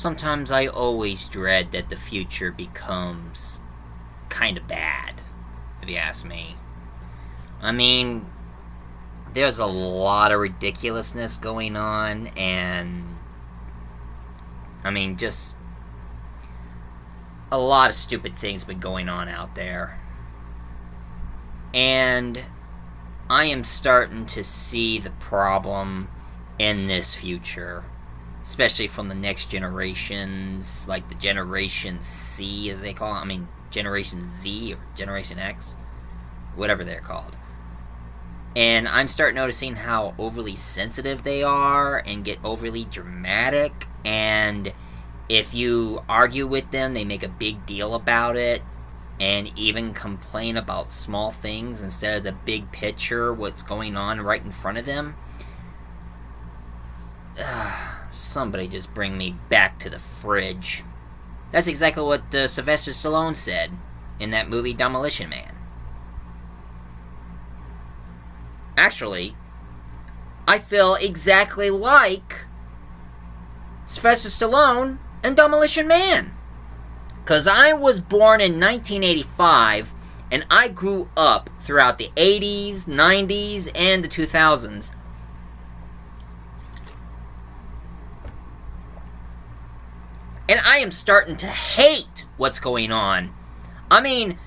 sometimes I always dread that the future becomes kind of bad, if you ask me. I mean, there's a lot of ridiculousness going on, and I mean, just a lot of stupid things been going on out there. And I am starting to see the problem in this future, especially from the next generations, like the Generation C, as they call it. I mean, Generation Z or Generation X, whatever they're called. And I'm starting noticing how overly sensitive they are and get overly dramatic. And if you argue with them, they make a big deal about it and even complain about small things instead of the big picture, what's going on right in front of them. Somebody just bring me back to the fridge. That's exactly what Sylvester Stallone said in that movie Demolition Man. Actually, I feel exactly like Sylvester Stallone in Demolition Man. Because I was born in 1985, and I grew up throughout the 80s, 90s, and the 2000s. And I am starting to hate what's going on. I mean,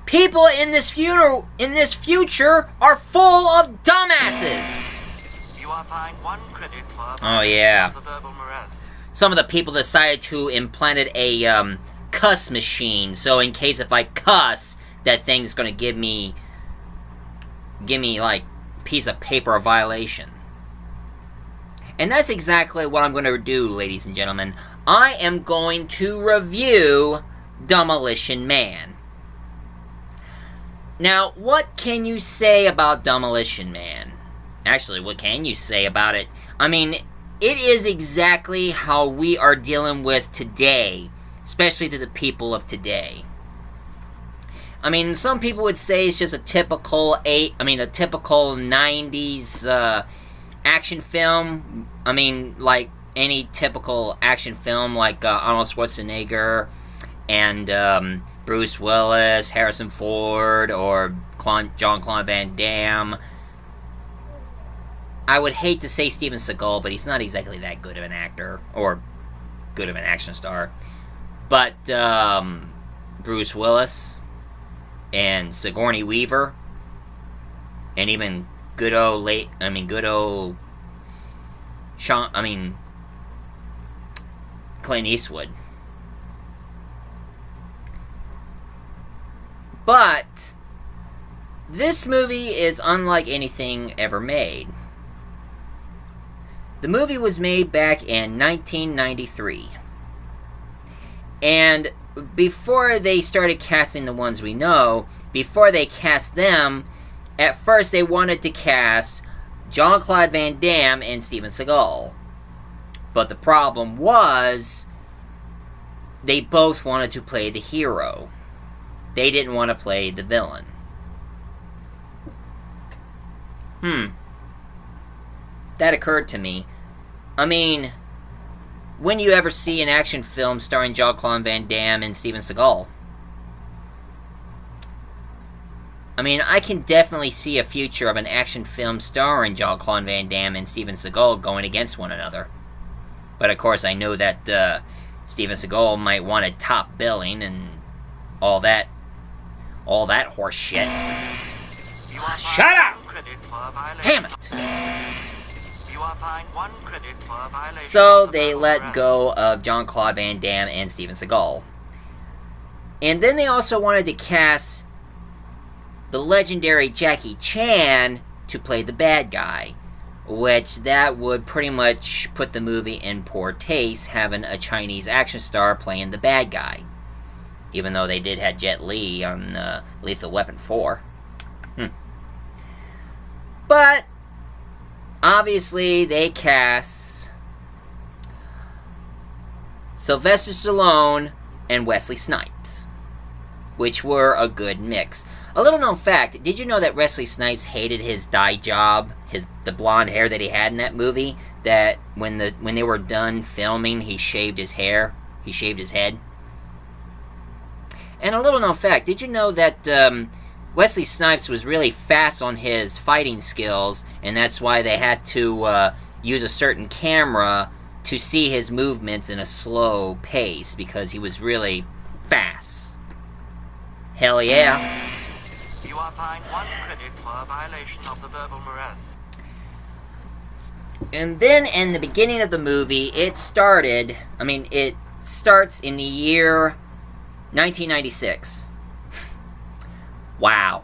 people in this future are full of dumbasses. You are fined 1 credit for oh yeah. the verbal morale. Some of the people decided to implant a cuss machine, so in case if I cuss, that thing's gonna give me like piece of paper violation. And that's exactly what I'm gonna do, ladies and gentlemen. I am going to review Demolition Man. Now, what can you say about Demolition Man? Actually, what can you say about it? I mean, it is exactly how we are dealing with today, especially to the people of today. I mean, some people would say it's just a typical 90s action film. I mean, like any typical action film, like Arnold Schwarzenegger and Bruce Willis, Harrison Ford, or Jean-Claude Van Damme. I would hate to say Steven Seagal, but he's not exactly that good of an actor, or good of an action star. But Bruce Willis and Sigourney Weaver, and even good old Clint Eastwood. But this movie is unlike anything ever made. The movie was made back in 1993. And before they started casting the ones we know, before they cast them, at first they wanted to cast Jean-Claude Van Damme and Steven Seagal. But the problem was, they both wanted to play the hero. They didn't want to play the villain. That occurred to me. I mean, when you ever see an action film starring Jean-Claude Van Damme and Steven Seagal? I mean, I can definitely see a future of an action film starring Jean-Claude Van Damme and Steven Seagal going against one another. But of course, I know that Steven Seagal might want a top billing and all that horse shit. Shut up! Damn it! So they let go of Jean-Claude Van Damme and Steven Seagal. And then they also wanted to cast the legendary Jackie Chan to play the bad guy, which that would pretty much put the movie in poor taste, having a Chinese action star playing the bad guy. Even though they did have Jet Li on Lethal Weapon 4. But obviously, they cast Sylvester Stallone and Wesley Snipes, which were a good mix. A little known fact, did you know that Wesley Snipes hated his dye job, the blonde hair that he had in that movie? that when they were done filming, he shaved his hair. He shaved his head. And a little known fact, did you know that Wesley Snipes was really fast on his fighting skills, and that's why they had to use a certain camera to see his movements in a slow pace, because he was really fast. Hell yeah. You are fined 1 credit for a violation of the verbal morale. And then in the beginning of the movie, it starts in the year 1996. Wow.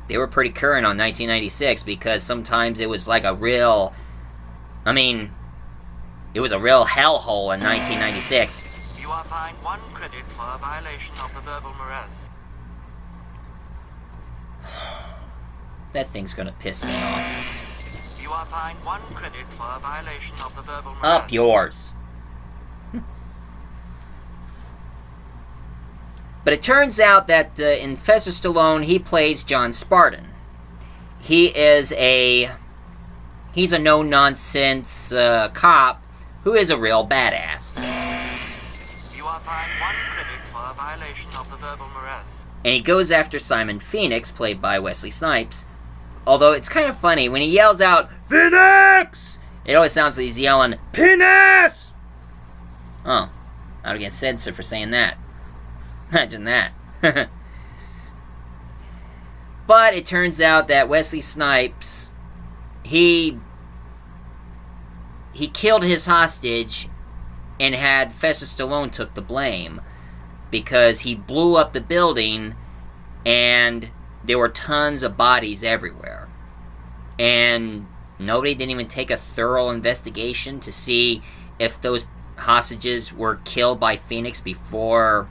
They were pretty current on 1996, because sometimes it was like it was a real hellhole in 1996. You are fined 1 credit for a violation of the verbal morale. That thing's gonna piss me off. You are fined 1 credit for a violation of the verbal morale. Up yours. But it turns out that in Sylvester Stallone, he plays John Spartan. He's a no-nonsense cop who is a real badass. You are fined 1 credit for a violation of the verbal morale. And he goes after Simon Phoenix, played by Wesley Snipes. Although it's kind of funny, when he yells out, "Phoenix!" it always sounds like he's yelling, "Penis!" Oh, I would get censored for saying that. Imagine that. But it turns out that Wesley Snipes, he killed his hostage and had Sylvester Stallone took the blame, because he blew up the building and there were tons of bodies everywhere. And nobody didn't even take a thorough investigation to see if those hostages were killed by Phoenix before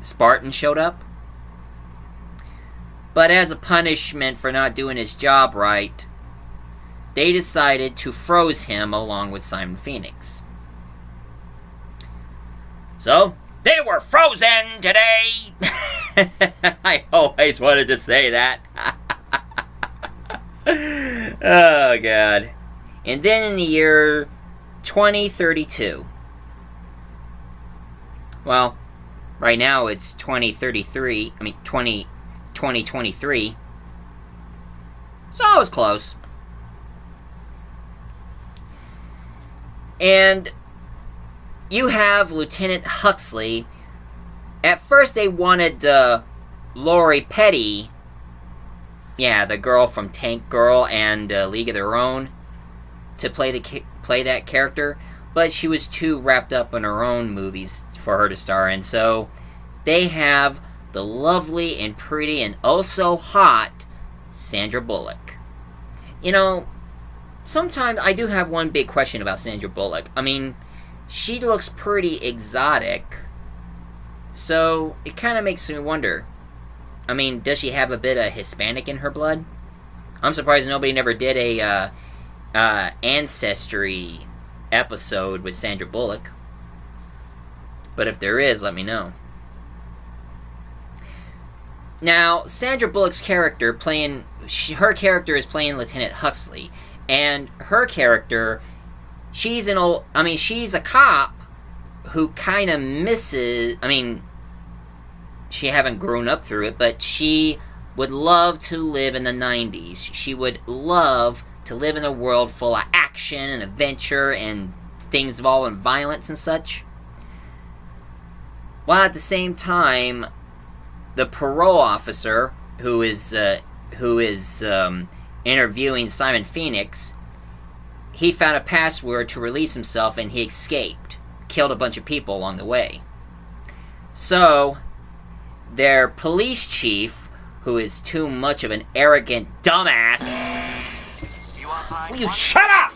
Spartan showed up. But as a punishment for not doing his job right, they decided to froze him along with Simon Phoenix. So, they were frozen today! I always wanted to say that. Oh, God. And then in the year 2032. Well, right now it's 2023. So I was close. And you have Lieutenant Huxley. At first they wanted Lori Petty, the girl from Tank Girl and League of Their Own, to play that character, but she was too wrapped up in her own movies for her to star in. So they have the lovely and pretty and also hot Sandra Bullock. You know, sometimes I do have one big question about Sandra Bullock. I mean, she looks pretty exotic, so it kind of makes me wonder. I mean, does she have a bit of Hispanic in her blood? I'm surprised nobody never did a ancestry episode with Sandra Bullock. But if there is, let me know. Now, Sandra Bullock's character her character is playing Lieutenant Huxley, and her character, she's a cop who kind of misses, she haven't grown up through it, but she would love to live in the 90s. She would love to live in a world full of action and adventure and things involving violence and such. While at the same time, the parole officer who is interviewing Simon Phoenix, he found a password to release himself and he escaped, killed a bunch of people along the way. So their police chief, who is too much of an arrogant dumbass, will you shut up?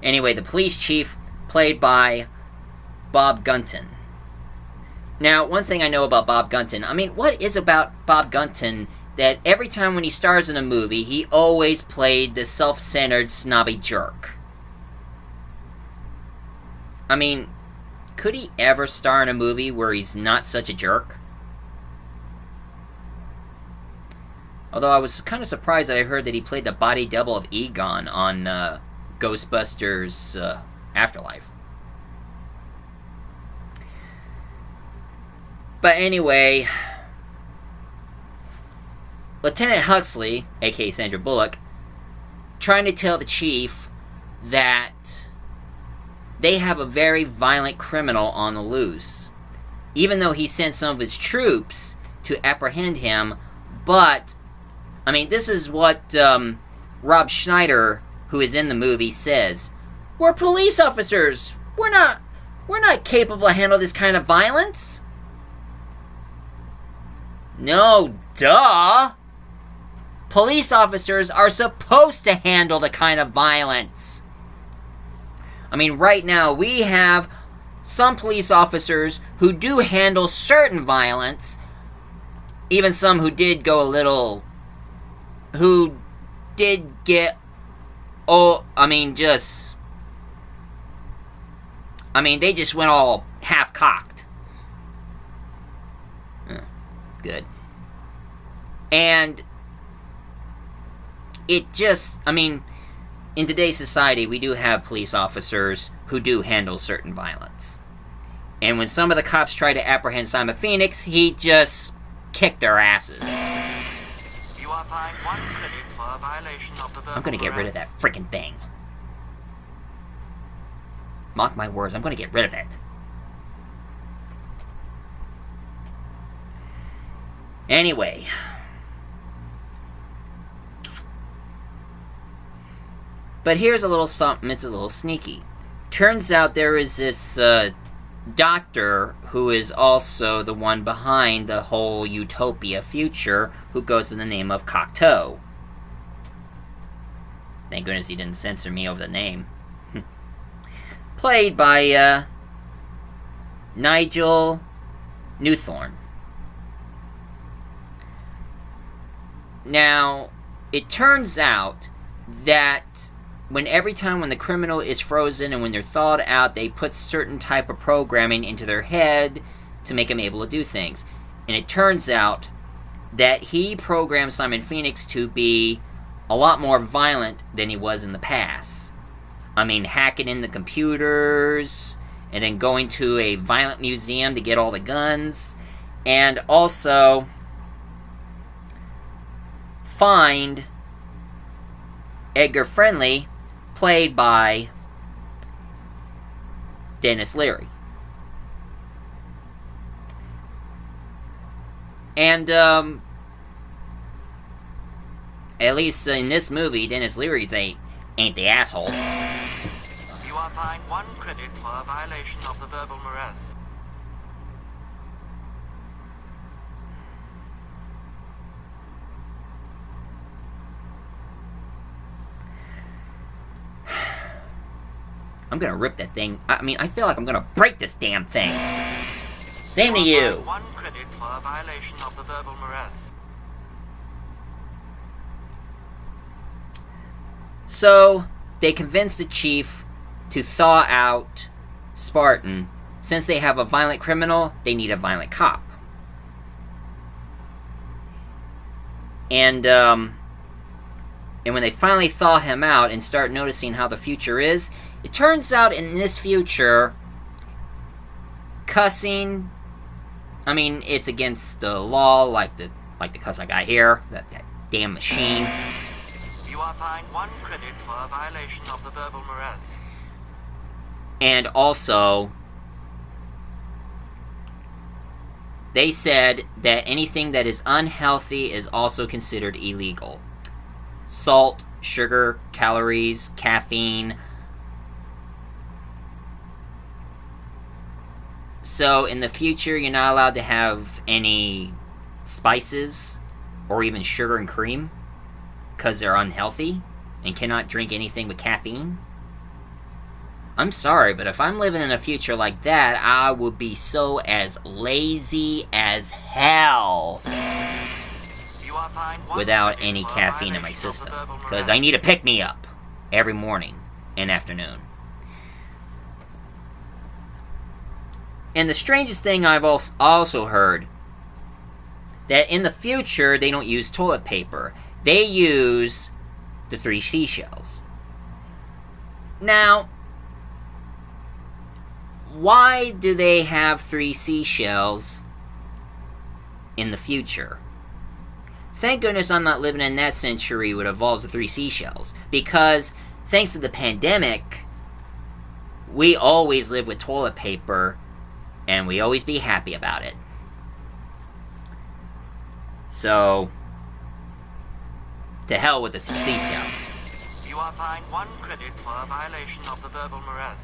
Anyway, the police chief, played by Bob Gunton. Now, one thing I know about Bob Gunton, what is about Bob Gunton that every time when he stars in a movie, he always played the self-centered, snobby jerk? Could he ever star in a movie where he's not such a jerk? Although I was kind of surprised that I heard that he played the body double of Egon on Ghostbusters Afterlife. But anyway, Lieutenant Huxley, aka Sandra Bullock, trying to tell the chief that they have a very violent criminal on the loose. Even though he sent some of his troops to apprehend him, but, I mean, this is what Rob Schneider, who is in the movie, says. We're police officers! We're not capable of handling this kind of violence! No, duh! Police officers are supposed to handle the kind of violence. I mean, right now, we have some police officers who do handle certain violence, even some who did go a little... who did get... they just went all half-cocked. Good. And it just, in today's society, we do have police officers who do handle certain violence. And when some of the cops tried to apprehend Simon Phoenix, he just kicked their asses. You are fined 1 credit for a violation of the verbal I'm gonna get rid of that freaking thing. Mark my words, I'm gonna get rid of it. Anyway. But here's a little something, it's a little sneaky. Turns out there is this doctor who is also the one behind the whole utopia future, who goes by the name of Cocteau. Thank goodness he didn't censor me over the name. Played by Nigel Newthorne. Now, it turns out that every time when the criminal is frozen and when they're thawed out, they put certain type of programming into their head to make them able to do things. And it turns out that he programmed Simon Phoenix to be a lot more violent than he was in the past. Hacking in the computers, and then going to a violent museum to get all the guns, and also find Edgar Friendly, played by Dennis Leary. And, at least in this movie, Dennis Leary ain't the asshole. You are fined 1 credit for a violation of the verbal morale. I'm gonna rip that thing. I feel like I'm gonna break this damn thing. Same to you. 1 credit for a violation of the verbal morale. So, they convince the chief to thaw out Spartan. Since they have a violent criminal, they need a violent cop. And when they finally thaw him out and start noticing how the future is, it turns out in this future, cussing, it's against the law, like the cuss I got here, that damn machine. You are fined 1 credit for a violation of the verbal morale. And also, they said that anything that is unhealthy is also considered illegal. Salt, sugar, calories, caffeine. So in the future, you're not allowed to have any spices or even sugar and cream because they're unhealthy and cannot drink anything with caffeine. I'm sorry, but if I'm living in a future like that, I would be so as lazy as hell without any caffeine in my system, because I need to pick me up every morning and afternoon. And the strangest thing I've also heard that in the future they don't use toilet paper. They use the 3 seashells. Now, why do they have 3 seashells in the future? Thank goodness I'm not living in that century which involves the 3 seashells. Because, thanks to the pandemic, we always live with toilet paper, and we always be happy about it. So, to hell with the seashells. You are fined 1 credit for a violation of the verbal morale.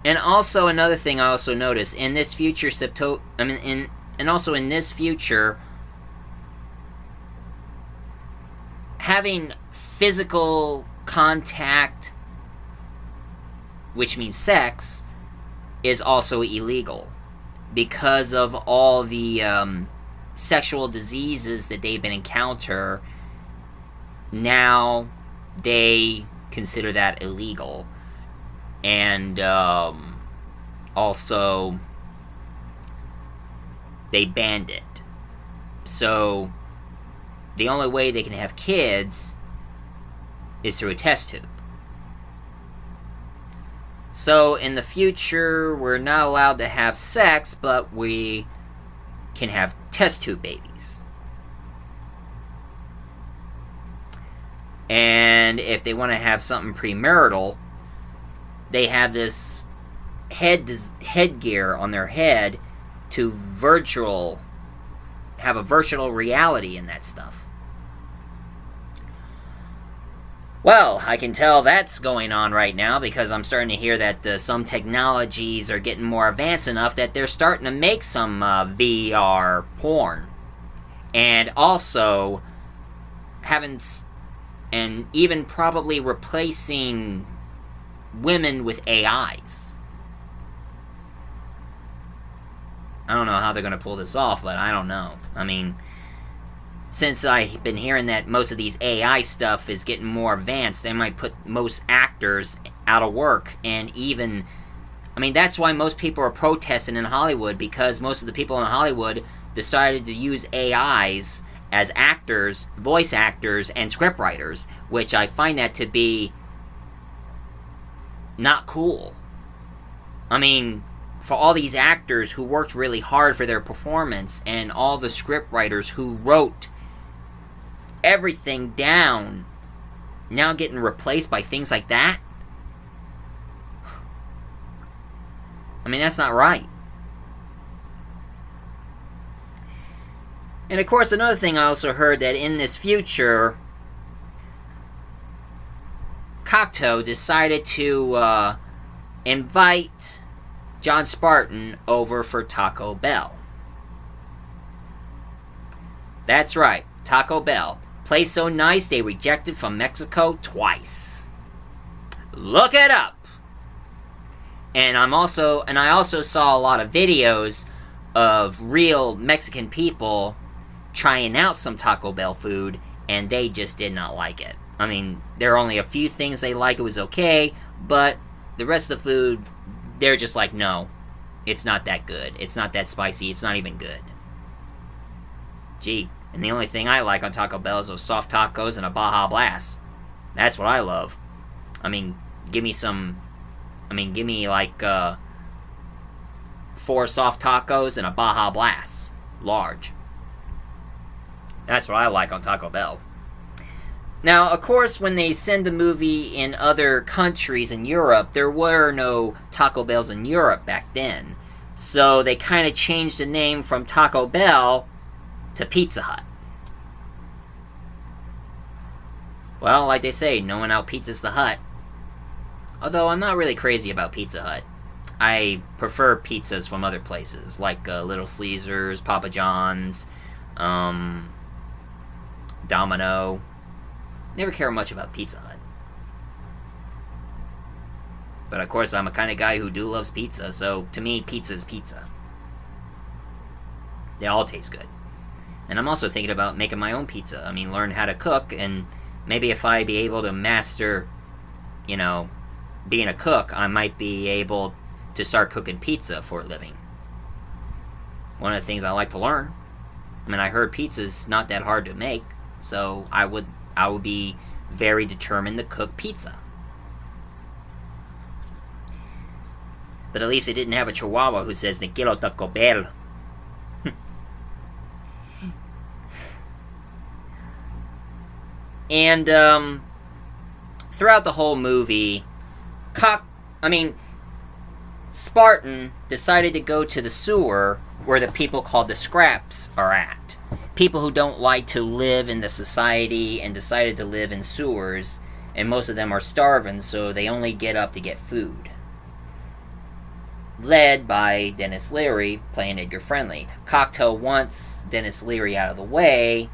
And also another thing I also noticed in this future, in this future, having physical contact, which means sex, is also illegal because of all the sexual diseases that they've been encounter. Now they consider that illegal. And also, they banned it. So, the only way they can have kids is through a test tube. So, in the future, we're not allowed to have sex, but we can have test tube babies. And if they want to have something premarital, they have this headgear on their head to have a virtual reality in that stuff. Well, I can tell that's going on right now because I'm starting to hear that some technologies are getting more advanced enough that they're starting to make some VR porn. And also and even probably replacing women with AIs. I don't know how they're going to pull this off, but I don't know. I mean, since I've been hearing that most of these AI stuff is getting more advanced, they might put most actors out of work. And even, I mean, that's why most people are protesting in Hollywood, because most of the people in Hollywood decided to use AIs as actors, voice actors, and scriptwriters, which I find that to be not cool. I mean, for all these actors who worked really hard for their performance, and all the scriptwriters who wrote everything down, now getting replaced by things like that? I mean, that's not right. And of course, another thing I also heard that in this future, Cocteau decided to invite John Spartan over for Taco Bell. That's right, Taco Bell. Place so nice they rejected from Mexico twice. Look it up! And I also saw a lot of videos of real Mexican people trying out some Taco Bell food, and they just did not like it. I mean, there are only a few things they like. It was okay, but the rest of the food, they're just like, no, it's not that good. It's not that spicy. It's not even good. Gee, and the only thing I like on Taco Bell is those soft tacos and a Baja Blast. That's what I love. I mean, give me like 4 soft tacos and a Baja Blast. Large. That's what I like on Taco Bell. Now, of course, when they send the movie in other countries in Europe, there were no Taco Bells in Europe back then. So they kind of changed the name from Taco Bell to Pizza Hut. Well, like they say, no one out-pizzas the Hut. Although I'm not really crazy about Pizza Hut. I prefer pizzas from other places, like Little Caesars, Papa John's, Domino. Never care much about Pizza Hut. But of course, I'm a kind of guy who loves pizza, so to me, pizza is pizza. They all taste good. And I'm also thinking about making my own pizza. I mean, learn how to cook, and maybe if I be able to master, being a cook, I might be able to start cooking pizza for a living. One of the things I like to learn. I mean, I heard pizza's not that hard to make, so I would be very determined to cook pizza. But at least it didn't have a chihuahua who says, "Ne quiero Taco Bell." And, throughout the whole movie, Spartan decided to go to the sewer where the people called the Scraps are at. People who don't like to live in the society and decided to live in sewers, and most of them are starving, so they only get up to get food. Led by Dennis Leary, playing Edgar Friendly. Cocteau wants Dennis Leary out of the way,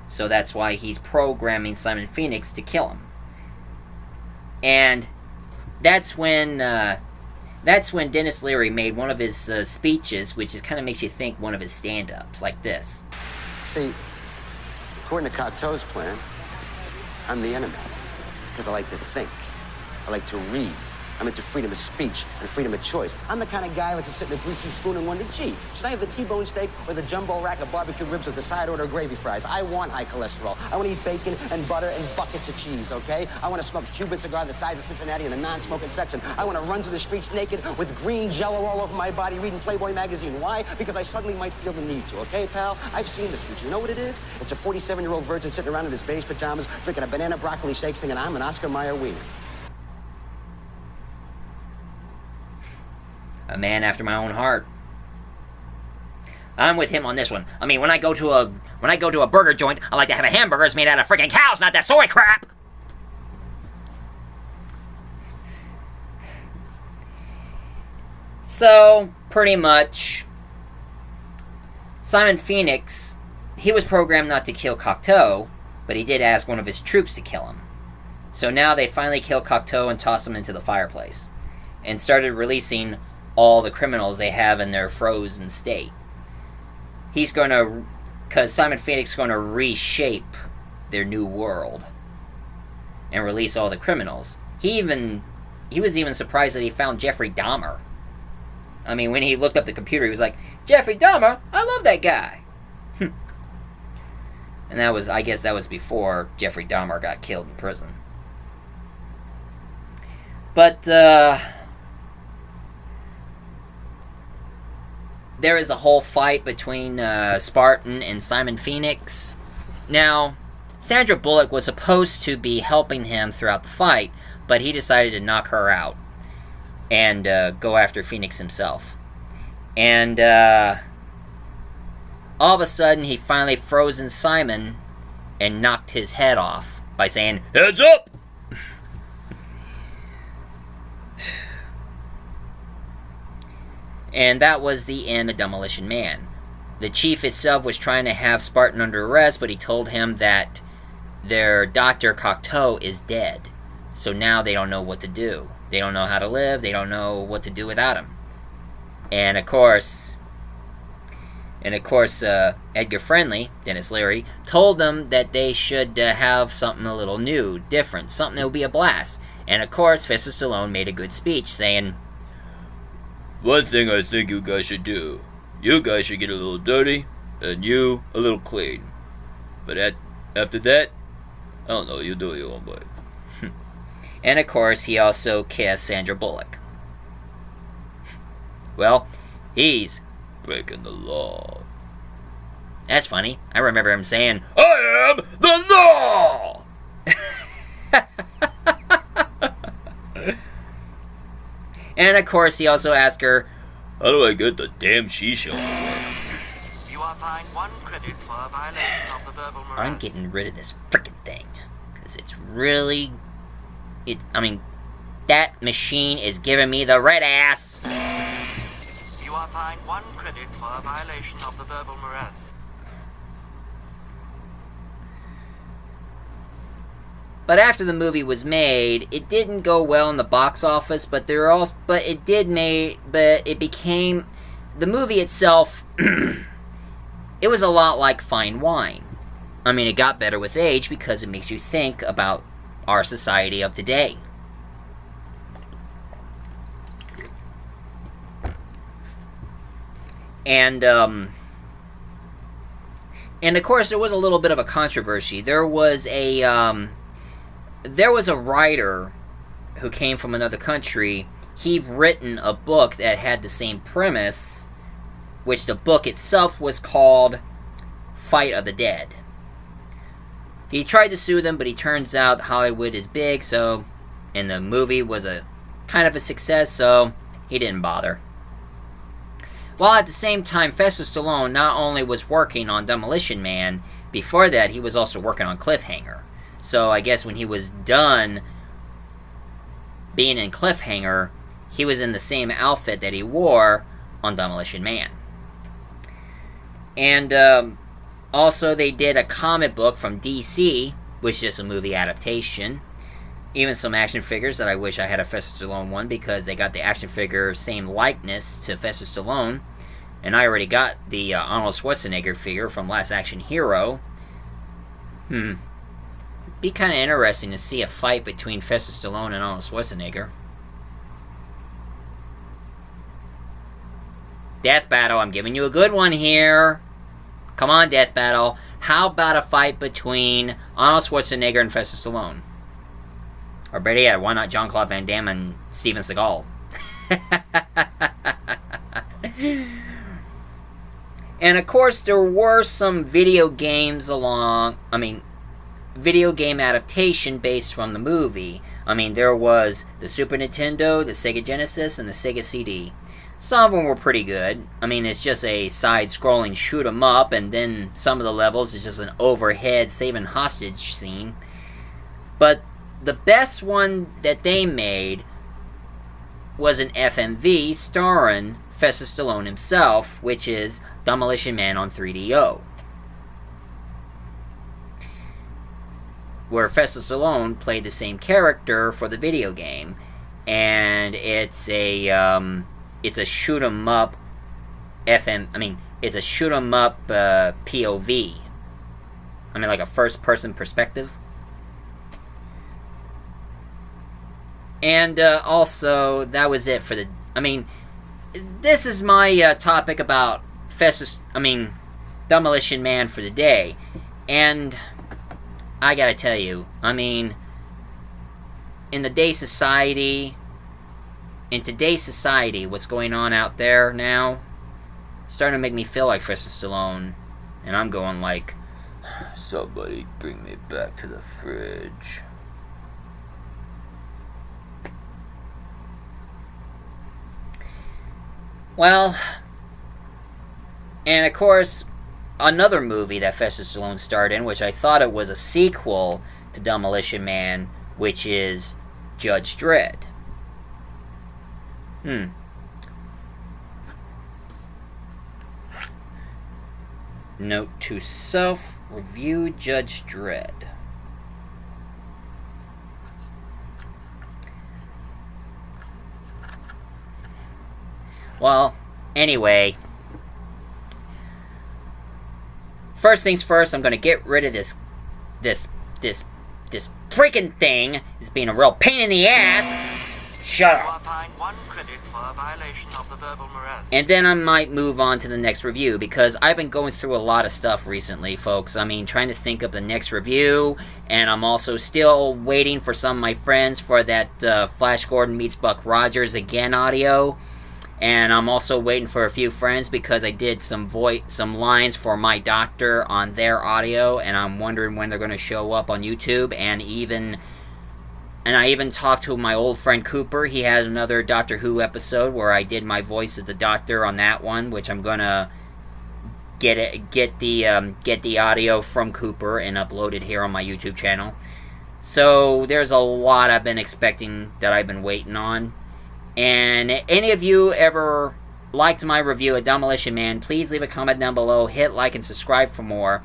so that's why he's programming Simon Phoenix to kill him. And that's when Dennis Leary made one of his speeches, which kind of makes you think one of his stand-ups, like this. See, according to Cocteau's plan, I'm the enemy. Because I like to think. I like to read. I'm into freedom of speech and freedom of choice. I'm the kind of guy who likes to sit in a greasy spoon and wonder, gee, should I have the T-bone steak or the jumbo rack of barbecue ribs with the side order of gravy fries? I want high cholesterol. I want to eat bacon and butter and buckets of cheese, okay? I want to smoke a Cuban cigar the size of Cincinnati in the non-smoking section. I want to run through the streets naked with green Jell-O all over my body reading Playboy magazine. Why? Because I suddenly might feel the need to, okay, pal? I've seen the future. You know what it is? It's a 47-year-old virgin sitting around in his beige pajamas, drinking a banana broccoli shake, singing, "I'm an Oscar Mayer wiener." A man after my own heart. I'm with him on this one. I mean, when I go to a burger joint, I like to have a hamburger that's made out of freaking cows, not that soy crap. So, pretty much, Simon Phoenix, he was programmed not to kill Cocteau, but he did ask one of his troops to kill him. So now they finally kill Cocteau and toss him into the fireplace, and started releasing all the criminals they have in their frozen state. Because Simon Phoenix is going to reshape their new world and release all the criminals. He was even surprised that he found Jeffrey Dahmer. I mean, when he looked up the computer, he was like, "Jeffrey Dahmer? I love that guy." And I guess that was before Jeffrey Dahmer got killed in prison. But, there is the whole fight between Spartan and Simon Phoenix. Now, Sandra Bullock was supposed to be helping him throughout the fight, but he decided to knock her out and go after Phoenix himself. And all of a sudden, he finally frozen Simon and knocked his head off by saying, "Heads up!" And that was the end of Demolition Man. The chief itself was trying to have Spartan under arrest, but he told him that their Dr. Cocteau is dead. So now they don't know what to do. They don't know how to live. They don't know what to do without him. And of course, Edgar Friendly, Dennis Leary, told them that they should have something a little new, different, something that would be a blast. And of course, Sylvester Stallone made a good speech saying, "One thing I think you guys should do. You guys should get a little dirty, and you a little clean. But after that, I don't know, you do your own way." And of course, he also kissed Sandra Bullock. Well, he's Breaking the law. That's funny. I remember him saying, "I am the law!" And of course, he also asked her, "How do I get the damn she-shells to work?" You are fined 1 credit for a violation of the verbal morale. I'm getting rid of this frickin' thing. Because it's really... that machine is giving me the red ass. You are fined 1 credit for a violation of the verbal morale. But after the movie was made, it didn't go well in the box office, but it became, the movie itself, it was a lot like fine wine. I mean, it got better with age because it makes you think about our society of today. And of course, there was a little bit of a controversy. There was a writer who came from another country. He'd written a book that had the same premise, which the book itself was called Fight of the Dead. He tried to sue them, but it turns out Hollywood is big, so, and the movie was a kind of a success, so he didn't bother. While at the same time, Sylvester Stallone not only was working on Demolition Man, before that he was also working on Cliffhanger. So I guess when he was done being in Cliffhanger, he was in the same outfit that he wore on Demolition Man. And also they did a comic book from DC, which is just a movie adaptation. Even some action figures that I wish I had a Sylvester Stallone one, because they got the action figure same likeness to Sylvester Stallone. And I already got the Arnold Schwarzenegger figure from Last Action Hero. Be kind of interesting to see a fight between Sylvester Stallone and Arnold Schwarzenegger. Death Battle, I'm giving you a good one here. Come on, Death Battle. How about a fight between Arnold Schwarzenegger and Sylvester Stallone? Or better yet, why not Jean-Claude Van Damme and Steven Seagal? And of course, there were some video game adaptation based from the movie. There was the Super Nintendo, the Sega Genesis, and the Sega CD. Some of them were pretty good. It's just a side-scrolling shoot-'em-up, and then some of the levels is just an overhead saving hostage scene. But the best one that they made was an FMV starring Sylvester Stallone himself, which is Demolition Man on 3DO. Where Sylvester Stallone played the same character for the video game. And it's a shoot 'em up it's a shoot 'em up POV. Like a first person perspective. And also, that was it for the... this is my topic about Demolition Man for the day. And I gotta tell you, in today's society, what's going on out there now, starting to make me feel like Sylvester Stallone. And I'm going like, somebody bring me back to the fridge. Well, and of course, another movie that Sylvester Stallone starred in, which I thought it was a sequel to Demolition Man, which is Judge Dredd. Note to self, review Judge Dredd. Well, anyway, first things first, I'm gonna get rid of this freaking thing. It's being a real pain in the ass. Shut up. You are fined 1 credit for a violation of the verbal morality. And then I might move on to the next review, because I've been going through a lot of stuff recently, folks. Trying to think of the next review, and I'm also still waiting for some of my friends for that Flash Gordon meets Buck Rogers again audio. And I'm also waiting for a few friends, because I did some lines for my doctor on their audio, and I'm wondering when they're going to show up on YouTube. And I even talked to my old friend Cooper. He had another Doctor Who episode where I did my voice as the Doctor on that one, which I'm gonna get the audio from Cooper and upload it here on my YouTube channel. So there's a lot I've been expecting that I've been waiting on. And any of you ever liked my review of Demolition Man, please leave a comment down below, hit like and subscribe for more.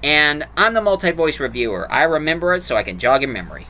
And I'm the multi-voice reviewer. I remember it so I can jog your memory.